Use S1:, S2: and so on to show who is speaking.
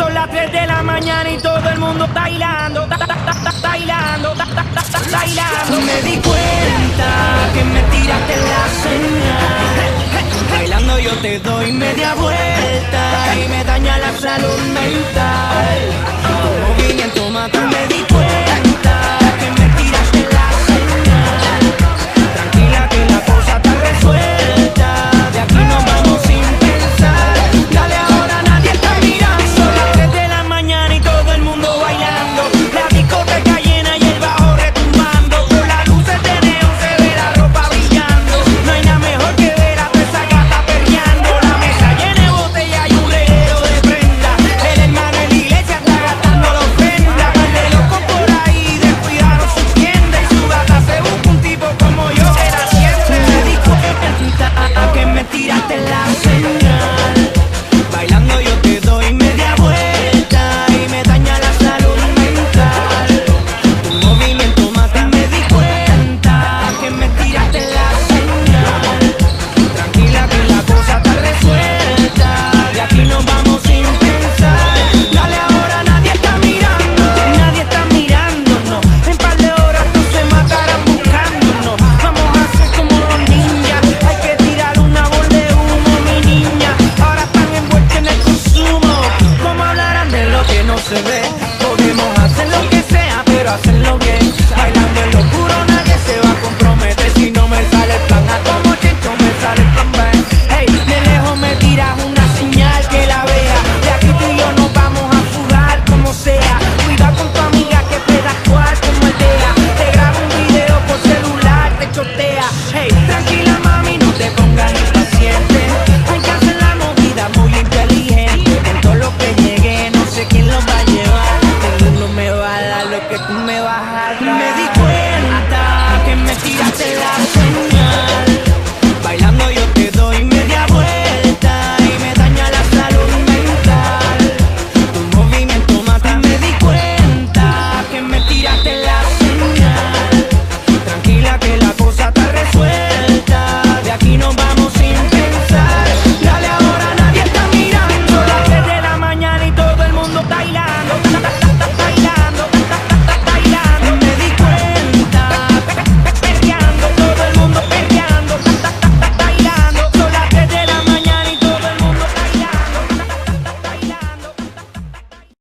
S1: Son las 3 de la mañana y todo el mundo bailando, bailando, bailando. Me di cuenta que me tiraste la señal. Bailando yo te doy media vuelta y me daña la salud mental. Tu movimiento mata, me di cuenta que me tiraste la señal. Tranquila que la cosa está resuelta, de aquí nos vamos sin pensar. Dale ahora, nadie está mirando. Son las 3 de la mañana y todo el mundo bailando. La discoteca llena y el bajo retumbando. Por las luces de neón se ve la ropa brillando. No hay nada mejor que ver a toda esa gata perreando. La mesa llena de botella y un reguero de prenda. El hermano en la iglesia está gastando la ofrenda. Par de locos por ahí descuidaron su tienda. Y su gata se busca un tipo como yo que la siempre. Me di cuenta que me tiraste la señal. Bailando yo te doy media vuelta y me daña la salud mental. Tu movimiento mata, me di cuenta que me tiraste la señal. Tranquila que la cosa está resuelta, de aquí nos vamos sin pensar. Dale ahora, nadie está mirándonos. En par de horas no se matarán buscándonos. Vamos a hacer como los ninjas, hay que tirar una bola de humo, mi niña. Ahora están envueltos en el consumo, ¿cómo hablarán de lo que no se ve?